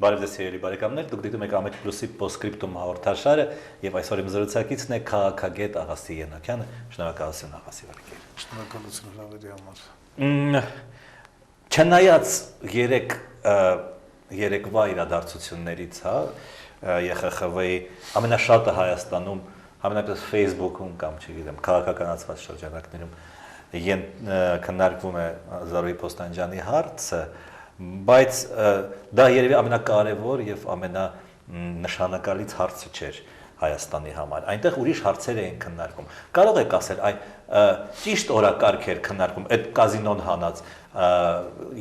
Բարև ձեզ սիրելի բարեկամներ, դուք դիտում եք Ամեթ Պլյուսի Պոստսկրիպտում հաղորդաշարը եւ այսօր իմ զրուցակիցն է քաղաքագետ Աղասի Ենոքյանը։ Շնորհակալություն Աղասի վարքեր։ Շնորհակալություն հրավերի համար։ Չնայած երեկվա իրադարձություններից, ԵԽԽՎ-ի ամենաշատը Հայաստանում, ամենապես Facebook-ում կամ չգիտեմ, քաղաքականացված շրջանակներում քննարկվում է Զարուհի Պոստանջյանի հարցը, բայց դա երևի ամենակարևոր եւ ամենանշանակալից հարցը չէր Հայաստանի համար։ Այնտեղ ուրիշ հարցեր էին քննարկում։ Կարող եք ասել, ճիշտ օրակարգ էր քննարկում այդ կազինոն հանած,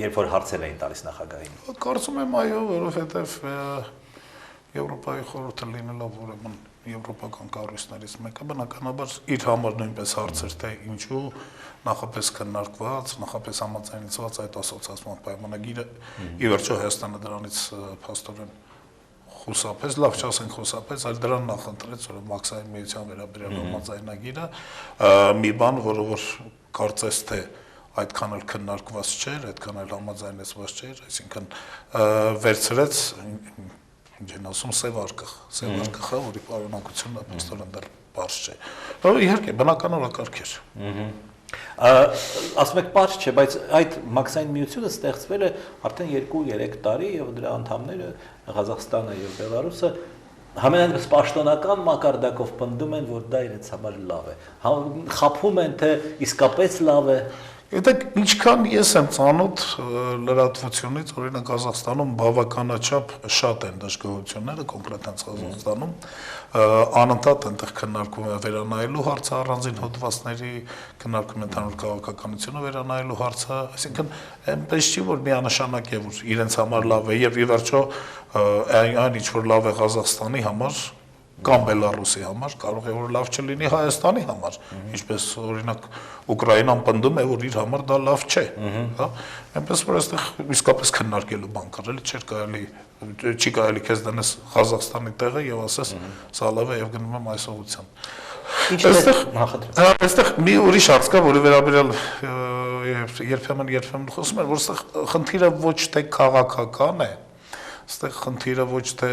երբ որ հարցեր էին տալիս նախագահին։ Կարծում եմ այո, որովհետեւ Եվրոպայի խորհուրդը լինելով ուրեմն եվրոպական կառույցներից մեկը բնականաբար իր համար նույնպես հարցեր թե ինչու նախապես քննարկված, նախապես համաձայնեցված այդ ասոցիացիոն պայմանագիրը ի վերջո Հայաստանը դրանից փաստորեն խուսափեց, լավ չասենք խուսափեց, այլ դրան նախընտրեց որ մաքսային միության վերաբերյալ համաձայնագիրը մի բան, որը որ կարծես թե այդքան էլ քննարկված չէր, այդքան էլ համաձայնեցված չէր, այսինքն վերցրեց ինչ են ասում սև արկղ, որի պարունակությունը փաստորեն դեռ բարձ չէ։ Իհարկե, բնական օրակարգ էր։ Ասում եք բարձ չէ, բայց այդ մաքսային միությունը ստեղծվել է արդեն 2-3 տարի եւ դրա անդամները Ղազախստանը եւ Բելարուսը համենայնպես պաշտոնական մակարդակով պնդում են, որ դա իրենց համար լավ է։ Խաբում են, թե իսկապես լավ է։ Գիտեք, ինչքան ես եմ ծանոթ լրատվությունից, օրինակ Ղազախստանում բավականաչափ շատ են դժգոհությունները, կոնկրետ հենց Ղազախստանում, անընդհատ այնտեղ քննարկում է վերանայելու հարցը առանձին հոդվածների, քննարկում է ընդհանուր քաղաքականությունը վերանայելու հարցը, այսինքն այնպես չի, որ միանշանակ է, որ իրենց համար լավ է եւ ի վերջո այն ինչ որ լավ է Ղազախստանի համար կամ Բելարուսի համար կարող է որ լավ չլինի Հայաստանի համար, ինչպես օրինակ Ուկրաինան պնդում է, որ իր համար դա լավ չէ, հա, այնպես որ այստեղ իսկապես քննարկելու բան կար, էլի չի կարելի քեզ դնես Ղազախստանի տեղը եւ ասես սա լավ է եւ գնում եմ այս ուղղությամբ։ Այստեղ մի ուրիշ հարց կա, որի վերաբերյալ երբեմն խոսում են, որ այստեղ խնդիրը ոչ թե քաղաքական է, այստեղ խնդիրը ոչ թե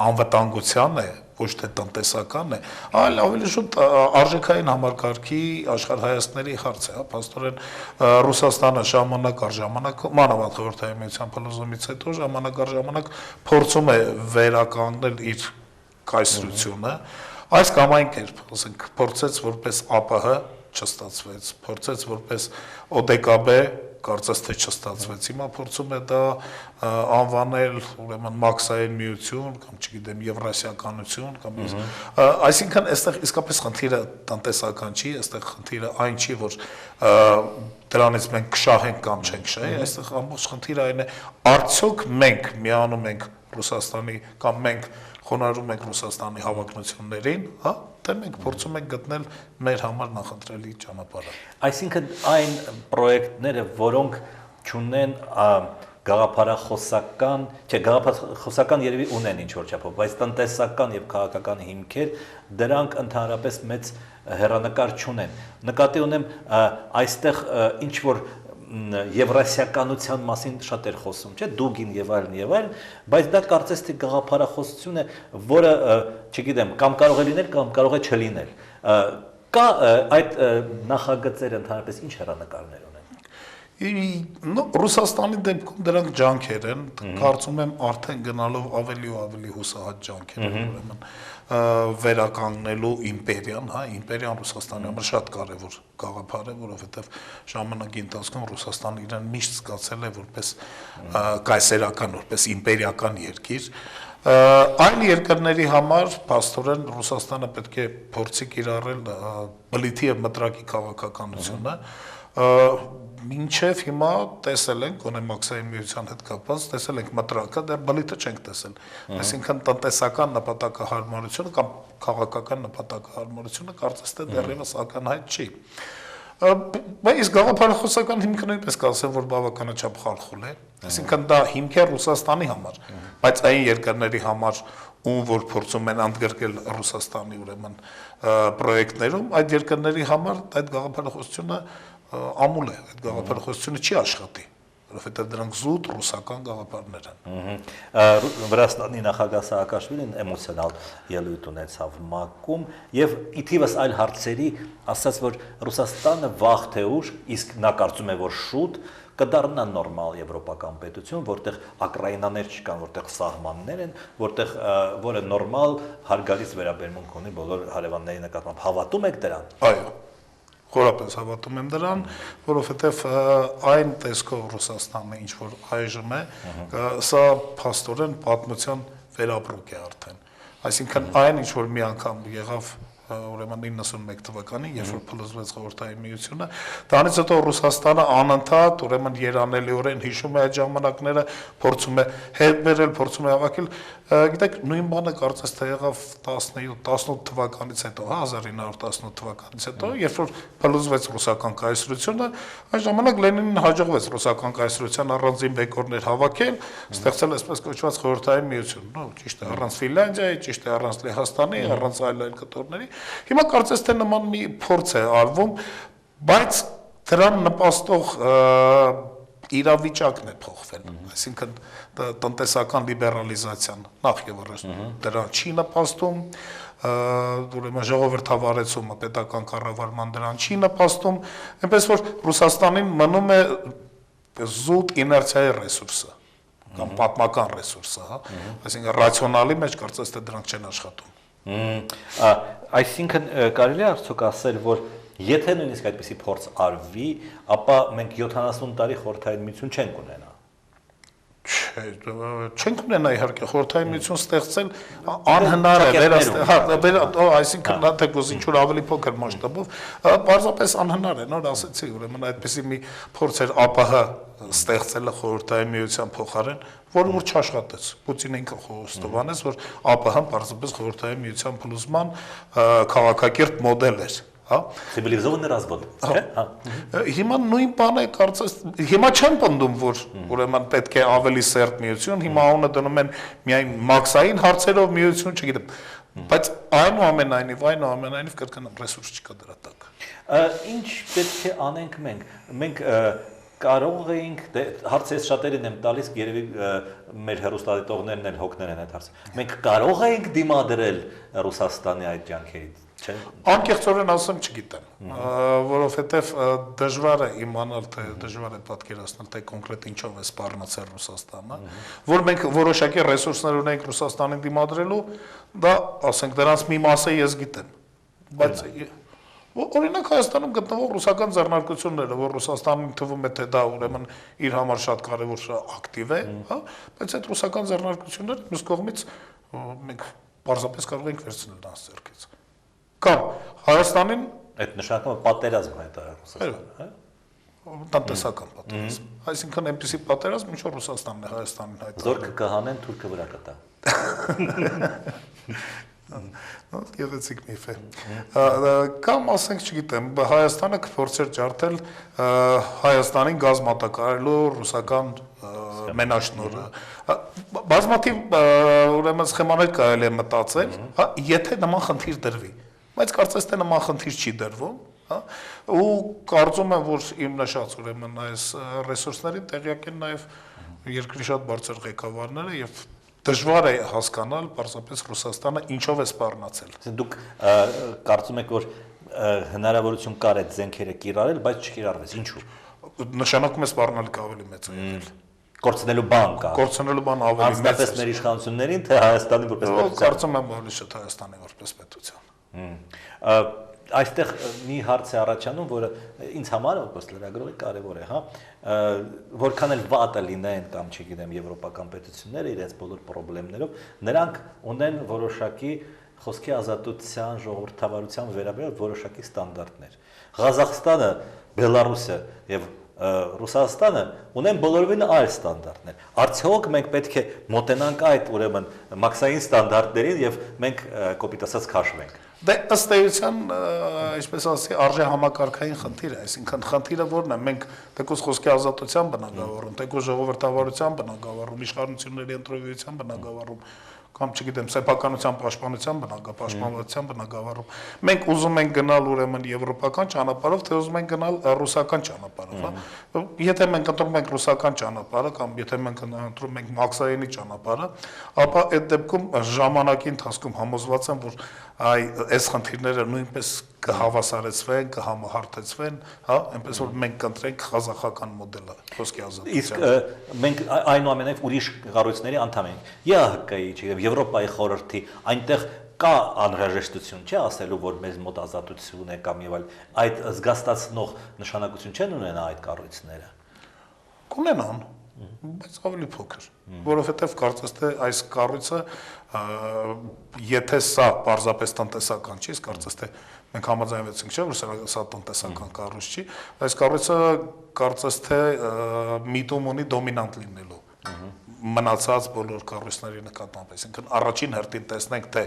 անվտանգության է, ոչ թե տնտեսական է, այլ ավելի շուտ արժեքային համակարգի աշխարհայացների հարց է, հա, փաստորեն Ռուսաստանը ժամանակ առ ժամանակ, մանավանդ խորհրդային միության փլուզումից հետո ժամանակ առ ժամանակ փորձում է վերականգնել իր կայսրությունը, այս կամ այն կերպ, ասենք, փորձեց որպես ԱՊՀ չստացվեց, փորձեց որպես ՕԴԿԲ կարծես թե չստացվեց, հիմա փորձում է դա անվանել ուրեմն մաքսային միություն կամ չգիտեմ եվրասիականություն կամ այսինքն այստեղ իսկապես խնդիրը տնտեսական չի, այստեղ խնդիրը այն չի, որ դրանից մենք կշահենք կամ չենք շահի, այստեղ ամբողջ խնդիրը այն է, արդյոք մենք միանում ենք Ռուսաստանի կամ մենք խոնարհում ենք Ռուսաստանի հավակնություններին, հա, թե մենք փորձում ենք գտնել մեր համար նախընտրելի ճանապարհը։ Այսինքն այն պրոյեկտները, որոնք չունեն գաղափարախոսական, չէ, գաղափարախոսական երևի ունեն ինչ որ չափով, բայց տնտեսական եւ քաղաքական հիմքեր դրանք ընդհանրապես մեծ հեռանկար չունեն։ Նկատի ունեմ այստեղ ինչ որ եվրասիականության մասին շատ էր խոսում, չէ, Դուգին եւ այլն, բայց դա կարծես թե գաղափարախոսություն է, որը, չգիտեմ, կամ կարող է լինել, կամ կարող է չլինել։ Կա այդ նախագծերը ընդհանրապես ինչ հեռանկարներ ունեն։ Ռուսաստանի դեպքում դրանք ջանքեր են, կարծում եմ արդեն գնալով ավելի ու ավելի հուսահատ ջանքեր են, ուրեմն վերականգնելու իմպերիան, հա, իմպերիան Ռուսաստանի համար շատ կարևոր գաղափար է, որովհետև ժամանակի ընթացքում Ռուսաստանը իրեն միշտ զգացել է որպես կայսերական, որպես իմպերիական երկիր։ Այն երկրների համար փաստորեն Ռուսաստանը պետք է փորձի կիրառել բլիթի եւ մտրակի քաղաքականությունը, մինչև հիմա տեսել ենք, գոնե մաքսային միության հետ կապված, տեսել ենք մտրակը, դեռ բլիթը չենք տեսել։ Այսինքն տնտեսական նպատակահարմարությունը կամ քաղաքական նպատակահարմարությունը կարծես թե դեռևս ակնհայտ չի։ Բայց գաղափարախոսական հիմքը նույնպես կասեմ, որ բավականաչափ խարխուլ է։ Այսինքն դա հիմք է Ռուսաստանի համար, բայց այն երկրների համար, ում որ փորձում են ընդգրկել Ռուսաստանի ուրեմն պրոյեկտներում, այդ երկրների համար այդ գաղափարախոսությունը ամուլ է, այդ գաղափարախոսությունը չի աշխատի։ որովհետև դրանք զուտ ռուսական գաղափարներ են։ Վրաստանի նախագահ Սաակաշվիլին էմոցիոնալ ելույթ ունեցավ ՄԱԿ-ում եւ ի թիվս այլ հարցերի ասաց, որ Ռուսաստանը վաղ թե ուշ, իսկ նա կարծում է, որ շուտ կդառնա նորմալ եվրոպական պետություն, որտեղ ակրաինաներ չկան, որտեղ սահմաններ են, որտեղ որը նորմալ հարգալից վերաբերմունք ունի բոլոր հարևանների նկատմամբ։ Հավատում եք դրան։ Այո։ Խորապես հավատում եմ դրան, որովհետև այն տեսքով Ռուսաստանը ինչ որ այժմ է, սա փաստորեն պատմության վերապրուկ է արդեն։ Այսինքն այն ինչ որ մի անգամ եղավ ուրեմն 91 թվականին, երբ որ փլուզվեց խորհրդային միությունը, դրանից հետո Ռուսաստանը անընդհատ ուրեմն երանելիորեն հիշում է այդ ժամանակները, փորձում է հետ բերել, փորձում է հավաքել, գիտեք, նույն բանը կարծես թե եղավ 17-18 թվականից հետո, 1918 թվականից հետո, երբ որ փլուզվեց ռուսական կայսրությունը, այն ժամանակ Լենինին հաջողվեց ռուսական կայսրության առանձին բեկորներ հավաքել, ստեղծել այսպես կոչված խորհրդային միություն, նո, ճիշտ է, առանց Ֆինլանդիայի, ճիշտ է, առանց Լեհաստանի, առանց այլ կտորների։ Հիմա կարծես թե նման մի փորձ է արվում, բայց դրան նպաստող իրավիճակն է փոխվել, այսինքն տնտեսական լիբերալիզացիան նախ եւ առաջ դրան չի նպաստում, ուրեմն ժողովրդավարեցումը, պետական կառավարման դրան չի նպաստում, այնպես որ Ռուսաստանին մնում է զուտ իներցիայի ռեսուրսը կամ պատմական ռեսուրսը, հա, այսինքն ռացիոնալի մեջ կարծես թե դրանք չեն աշխատում։ Այսինքն կարելի է արդյոք ասել, որ եթե նույնիսկ այդպիսի փորձ արվի, ապա մենք 70 տարի խորհրդային միություն չենք ունենա։ Չենք ունենա իհարկե խորհրդային միություն ստեղծել անհնար է վերաստեղծել, այսինքն նա թեկուզ ինչ որ ավելի փոքր մասշտաբով, պարզապես անհնար է, նոր ասեցի, ուրեմն այդպիսի մի փորձ էր ԱՊՀ ստեղծելը խորհրդային միության փոխարեն, որը որ չաշխատեց։ Պուտինը ինքը խոստովանեց, որ ԱՊՀ-ն պարզապես խորհրդային միության փլուզման քաղաքակիրթ մոդել էր։ Civilizованный развод, չէ՞։ Հիմա նույն բանը կարծես, հիմա չեմ պնդում, որ ուրեմն պետք է ավելի սերտ միություն, հիմա անունը դնում են միայն մաքսային հարցերով միություն, չգիտեմ, բայց այնուամենայնիվ կրկնեմ, ռեսուրս չկա դրա տակ։ Ինչ պետք է անենք մենք։ Մենք կարող էինք, հարցը ես շատերին եմ տալիս, երևի մեր հեռուստադիտողներն էլ հոգներ են այդ հարցը։ Մենք կարող էինք դիմադրել Ռուսաստանի այդ ջանքերից, չէ՞։ Անկեղծորեն ասեմ, չգիտեմ, որովհետև դժվար է իմանալ, թե դժվար է պատկերացնել, թե կոնկրետ ինչով է սպառնացել Ռուսաստանը, որ մենք որոշակի ռեսուրսներ ունենք Ռուսաստանին դիմադրելու, դա, ասենք, դրանց մի մասը ես գիտեմ, բայց օրինակ Հայաստանում գտնվող ռուսական ձեռնարկությունները, որ Ռուսաստանին թվում է, թե դա ուրեմն իր համար շատ կարևոր ակտիվ է, հա, բայց այդ ռուսական ձեռնարկությունները մյուս կողմից մենք պարզապես կարող ենք վերցնել նրանց ձեռքից։ Կամ Հայաստանին այդ նշանակում է պատերազմ հայտարարել Ռուսաստանը, հա։ Տնտեսական պատերազմ։ Այսինքն այնպեսի պատերազմ, ինչ որ Ռուսաստանն է Հայաստանին հայտարարել։ Զորքը կհանեն, թուրքը վրա կտա։ Գեղեցիկ միֆ է։ Կամ ասենք, չգիտեմ, Հայաստանը կփորձեր ջարդել Հայաստանին գազ մատակարարելու ռուսական մենաշնորհը։ Բազմաթիվ ուրեմն սխեմաներ կարելի է մտածել, հա, եթե նման խնդիր դրվի, բայց կարծես թե նման խնդիր չի դրվում, հա, ու կարծում եմ, որ իմ նշած ուրեմն այս ռեսուրսներին տեղյակ են նաև երկրի շատ բարձր ղեկավարները եւ դժվար է հասկանալ պարզապես Ռուսաստանը ինչով է սպառնացել։ Դուք կարծում եք, որ հնարավորություն կար այդ զենքերը կիրառել, բայց չկիրառվեց։ Ինչու։ Նշանակում է սպառնալիք ավելի մեծ է եղել։ Կորցնելու բան կա։ Կորցնելու բան ավելի մեծ է։ Անձնապես մեր իշխանություններին, թե Հայաստանի որպես պետության։ Կարծում եմ, ավելի շատ Հայաստանի որպես պետության։ Այստեղ մի հարց է առաջանում, որը ինձ համար որպես լրագրողի կարևոր է, հա, որքան էլ վատը լինեն կամ չգիտեմ եվրոպական պետությունները իրենց բոլոր խնդիրներով, նրանք ունեն որոշակի խոսքի ազատության, ժողովրդավարության վերաբերյալ որոշակի ստանդարտներ։ Ղազախստանը, Բելարուսը եւ Ռուսաստանը ունեն բոլորովին այլ ստանդարտներ։ Արդյոք մենք պետք է մոտենանք այդ ուրեմն մաքսային ստանդարտներին եւ մենք կոպիտ ասած քաշվենք։ Դե ըստ էության, ինչպես ասի, արժե համակարգային խնդիր է, այսինքն խնդիրը որն է, մենք թեկուզ խոսքի ազատության բնագավառում, թեկուզ ժողովրդավարության բնագավառում, իշխանությունների ընտրովիության բնագավառում կամ չգիտեմ, սեփականության պաշտպանության պաշտպանության բնագավառում։ Մենք ուզում ենք գնալ ուրեմն եվրոպական ճանապարհով, թե ուզում ենք գնալ ռուսական ճանապարհով, հա։ Եթե մենք ընտրում ենք ռուսական ճանապարհը կամ եթե մենք ընտրում ենք Մաքսայինի ճանապարհը, ապա այդ դեպքում ժամանակի ընթացքում համոզված եմ, որ այս խնդիրները նույնպես կհավասարեցվեն, կհամահարթեցվեն, հա, այնպես որ մենք կընտրենք ղազախական մոդելը խոսքի ազատության։ Իսկ մենք այնուամենայնիվ ուրիշ կառույցների անդամ ենք։ ԵԱՀԿ-ի, չգիտեմ, Եվրոպայի խորհրդի, այնտեղ կա անհրաժեշտություն, չէ՞ ասելու, որ մեզ մոտ ազատություն է կամ եւ այլ, այդ զգաստացնող նշանակություն չեն ունենա այդ կառույցները։ Կունենան, բայց ավելի փոքր, որովհետև կարծես թե այս կառույցը եթե սա պարզապես տնտեսական չի, կարծես թե մենք համաձայնվեցինք, չէ՞, որ սա տնտեսական կառույց չի, այս կառույցը կարծես թե միտում ունի դոմինանտ լինելու մնացած բոլոր կառույցների նկատմամբ, այսինքն առաջին հերթին տեսնենք թե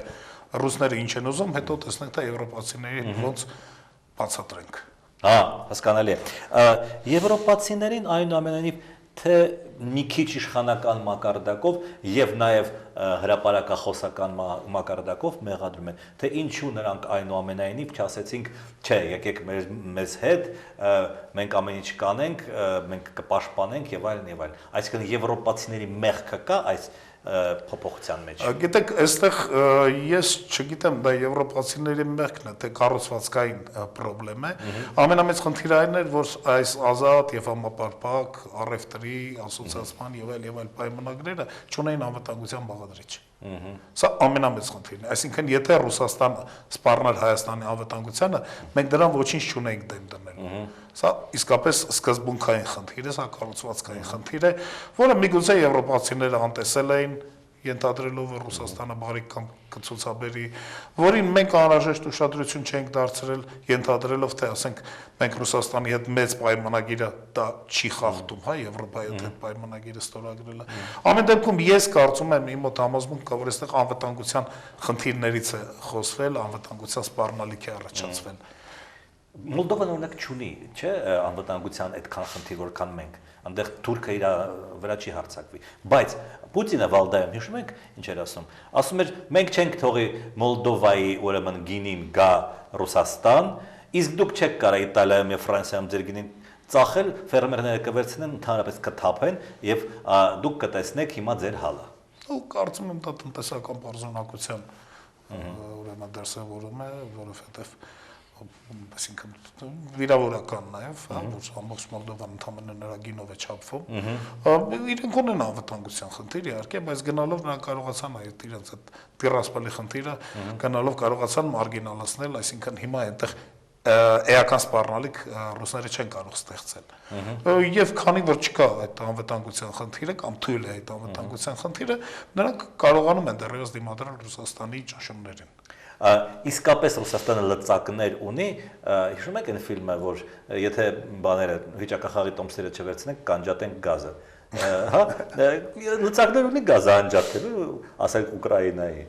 ռուսները ինչ են ուզում, հետո տեսնենք թե եվրոպացիներին ոնց բացատրենք։ Հա, հասկանալի է։ Եվրոպացիներին այնուամենայնիվ թե մի քիչ իշխանական մակարդակով եւ նաեւ հրապարակախոսական մակարդակով մեղադրում են, թե ինչու նրանք այնուամենայնիվ չասեցինք, չէ, եկեք մեզ հետ, մենք ամեն ինչ կանենք, մենք կպաշտպանենք եւ այլն եւ այլն։ Այսինքն եվրոպացիների մեղքը կա այս փոփոխության մեջ։ Գիտեք, այստեղ ես չգիտեմ, դա եվրոպացիների մեղքն է, թե կառուցվածքային խնդրեմ է։ Ամենամեծ խնդիրը այն է, որ այս ազատ եւ համապարփակ առևտրի, ասոցիացիան եւ այլ պայմանագրերը չունեն անվտանգության բաղադրիչ։ Սա ամենամեծ խնդիրն է։ Այսինքն, եթե Ռուսաստանը սպառներ Հայաստանի անվտանգությանը, մենք դրան ոչինչ չունենք դեմ դնելու։ Սա իսկապես սկզբունքային խնդիր է, սա կառուցվածքային խնդիր է, որը միգուցե եվրոպացիները անտեսել էին, ենթադրելով որ Ռուսաստանը բարիք կամ կցուցաբերի, որին մենք անհրաժեշտ ուշադրություն չենք դարձրել, ենթադրելով թե ասենք մենք Ռուսաստանի հետ մեծ պայմանագիրը դա չի խախտում, հա, Եվրոպայի հետ պայմանագիրը ստորագրելը։ Ամեն դեպքում ես կարծում եմ իմ մոտ համոզմունք կա, որ այստեղ անվտանգության խնդիրներից է խոսվել, անվտանգության սպառնալիք է առաջացվել։ Մոլդովան օրինակ չունի, չէ, անվտանգության այդքան խնդիր, որքան մենք։ Այնտեղ Թուրքը իր վրա չի հարձակվի, բայց Պուտինը Վալդայում հիշում եք ինչ էր ասում։ Ասում էր մենք չենք թողի Մոլդովայի ուրեմն գինին գա Ռուսաստան, իսկ դուք չեք կարող Իտալիայում եւ Ֆրանսիայում ձեր գինին ծախել, ֆերմերները կվերցնեն, ընդհանրապես կթափեն եւ դուք կտեսնեք հիմա ձեր հալը։ Ու կարծում եմ դա տնտեսական բարձրանակության ուրեմն դրսևորում է, որովհետեւ այսինքն վիրավորական նաև, հա, որ ամբողջ Մոլդովան ընդհանրապես նրա գինով է չափվում։ Իրենք ունեն անվտանգության խնդիր, իհարկե, բայց գնալով նրանք կարողացան այդ իրենց այդ տիրասպալի խնդիրը գնալով կարողացան մարգինալացնել, այսինքն հիմա այնտեղ էական սպառնալիք ռուսները չեն կարող ստեղծել։ Եվ քանի որ չկա այդ անվտանգության խնդիրը կամ թույլ է այդ անվտանգության խնդիրը, նրանք կարողանում են դեռևս դիմադրել Ռուսաստանի ճնշումներին։ Իսկապես Ռուսաստանը լծակներ ունի, հիշում եք այն ֆիլմը, որ եթե բաները վիճակախաղի տոմսերը չվերցնենք, կանջատենք գազը։ Հա, լծակներ ունի գազը անջատելու, ասենք Ուկրաինայի։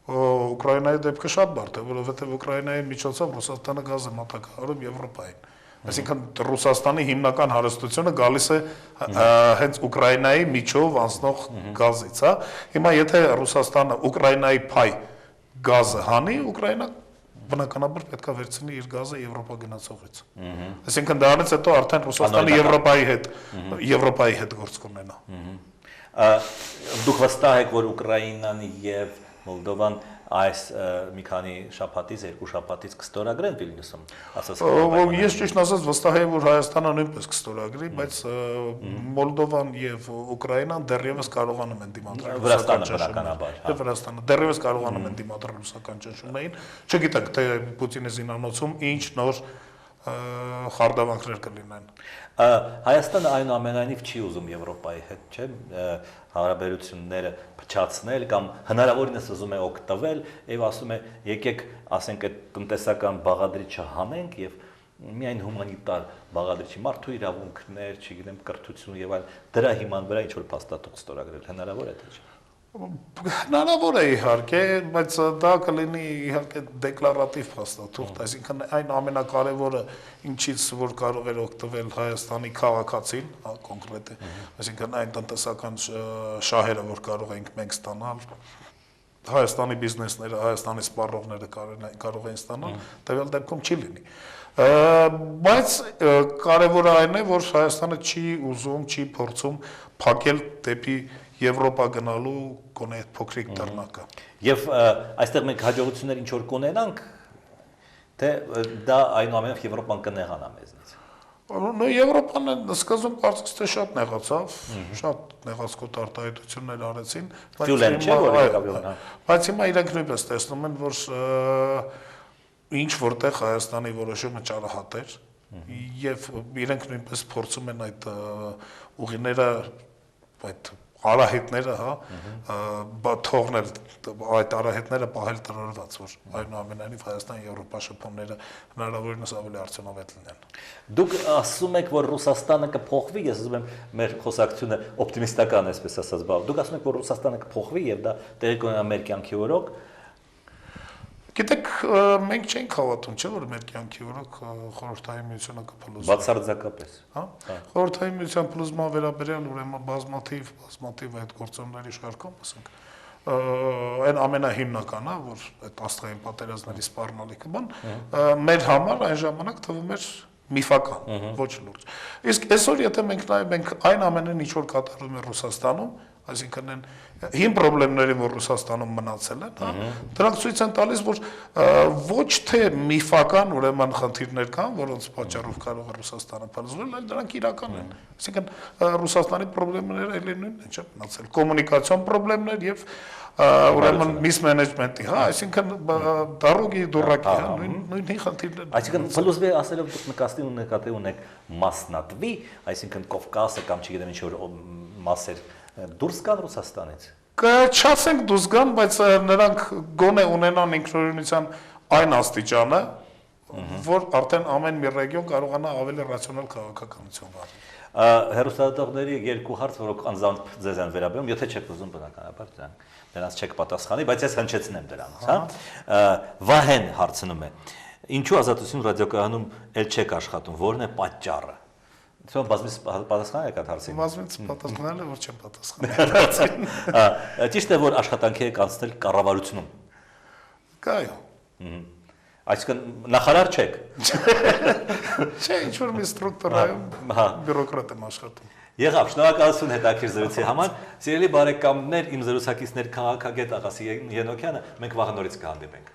Ուկրաինայի դեպքը շատ բարդ է, որովհետև Ուկրաինայի միջոցով Ռուսաստանը գազ է մատակարարում Եվրոպային։ Այսինքն Ռուսաստանի հիմնական հարստությունը գալիս է հենց Ուկրաինայի միջով անցնող գազից, հա։ Հիմա եթե Ռուսաստանը Ուկրաինայի փայ գազը հանի, Ուկրաինա բնականաբար պետք է վերցնի իր գազը Եվրոպա գնացողից։ Այսինքն դրանից հետո արդեն Ռուսաստանը Եվրոպայի հետ գործ կունենա։ Դուք վստահ եք, որ Ուկրաինան եւ Մոլդովան այս մի քանի շաբաթից, երկու շաբաթից կստորագրեն Վիլնյուսում, ասած։ Ես ճիշտ ասած վստահ եմ, որ Հայաստանը նույնպես կստորագրի, բայց Մոլդովան եւ Ուկրաինան դեռևս կարողանում են դիմադրել Վրաստանը բնականաբար։ Եվ Վրաստանը դեռևս կարողանում են դիմադրել ռուսական ճնշումներին։ Չգիտենք թե Պուտինի զինանոցում ինչ նոր խարդավանքներ կլինեն։ Հայաստանը այնուամենայնիվ չի ուզում Եվրոպայի հետ, չէ՞, հարաբերությունները փչացնել կամ հնարավորինս ուզում է օգտվել եւ ասում է եկեք ասենք այդ տնտեսական բաղադրիչը հանենք եւ միայն հումանիտար բաղադրիչի մարդու իրավունքներ, չգիտեմ, կրթություն եւ այլ դրա հիման վրա ինչ որ փաստաթուղթ ստորագրել հնարավոր է թե՞ չէ։ Հնարավոր է իհարկե, բայց դա կլինի իհարկե դեկլարատիվ փաստաթուղթ, այսինքն այն ամենակարևորը, ինչից որ կարող էր օգտվել Հայաստանի քաղաքացին, կոնկրետ է, այսինքն այն տնտեսական շահերը, որ կարող ենք մենք ստանալ, Հայաստանի բիզնեսները, Հայաստանի սպառողները կարող են ստանալ, տվյալ դեպքում չի լինի։ Բայց կարևորը այն է, որ Հայաստանը չի ուզում, չի փորձում փակել դեպի Եվրոպա գնալու գոնե այդ փոքրիկ դռնակը։ Եվ այստեղ մենք հաջողություններ ինչ որ կունենանք, թե դա այնուամենայնիվ Եվրոպան կնեղանա մեզնից։ Նո Եվրոպան սկզբում կարծես թե շատ նեղացավ, շատ նեղացկոտ արտահայտություններ արեցին, բայց հիմա իրենք նույնպես տեսնում են, որ ինչ որտեղ Հայաստանի որոշումը ճարահատ էր, եւ իրենք նույնպես փորձում են այդ ուղիները, այդ արահետները, թողնել այդ արահետները պահել տրորված, որ այնուամենայնիվ Հայաստան Եվրոպա շփումները հնարավորինս ավելի արդյունավետ լինեն։ Դուք ասում եք, որ Ռուսաստանը կփոխվի, ես ասում եմ, մեր խոսակցությունը օպտիմիստական է, այսպես ասած, բավ։ Դուք ասում եք, որ Ռուսաստանը կփոխվի եւ դա տեղի կունենա մեր կյանքի օրոք։ Գիտեք, մենք չենք հավատում, չէ՞ որ մեր կյանքի օրոք խորհրդային միությունը կփլուզվի։ Բացարձակապես։ Հա։ Խորհրդային միության փլուզման վերաբերյալ ուրեմն բազմաթիվ այդ գործոնների շարքում, ասենք, այն ամենահիմնականը, որ այդ աստղային պատերազմների սպառնալիքը բան, մեր համար այն ժամանակ թվում էր միֆական, ոչ լուրջ։ Իսկ այսօր եթե մենք նայենք, մենք այն ամենին ինչ որ կատարում է Ռուսաստանում, այսինքն այն հին խնդիրներին, որ Ռուսաստանում մնացել են, դրանք ցույց են տալիս, որ ոչ թե միֆական ուրեմն խնդիրներ կան, որոնց պատճառով կարող է Ռուսաստանը փլուզվել, այլ դրանք իրական են։ Այսինքն Ռուսաստանի խնդիրները ելի նույնն են, չէ՞, մնացել կոմունիկացիոն խնդիրներ եւ ուրեմն միսմենեջմենտի, հա, այսինքն դարոգի դուրակի, հա, նույն խնդիրներն։ Այսինքն փլուզվի ասելով դուք նկատի ունեք մասնատվի, այսինքն Կովկասը կամ չգիտեմ ինչ որ մասեր դուրս կան Ռուսաստանից։ Չասենք դուրս գան, բայց նրանք գոնե ունենան ինքնուրույնության այն աստիճանը, որ արդեն ամեն մի ռեգիոն կարողանա ավելի ռացիոնալ քաղաքականություն վարել։ Հերոստատողների երկու հարց, որոնք անձամբ ձեզ են վերաբերում, եթե չեք ուզում բնականաբար դրանց չեք պատասխանի, բայց ես հնչեցնեմ դրանից, հա։ Վահեն հարցնում է. Ինչու ազատություն ռադիոկայանում էլ չեք աշխատում, որն է պատճառը։ Դու բազմից պատասխանել եք այդ հարցին։ Բազմից պատասխանել է, որ չեմ պատասխանել։ Ճիշտ է, որ աշխատանքի եք անցնել կառավարությունում։ Կայո։ Այսինքն նախարար չեք։ Չէ, ինչ որ մի ստրուկտուրայում բյուրոկրատ եմ աշխատում։ Եղավ, շնորհակալություն հետաքրքիր զրույցի համար։ Սիրելի բարեկամներ, իմ զրուցակիցներ քաղաքագետ Աղասի Ենոքյանը, մենք վաղը նորից կհանդիպենք։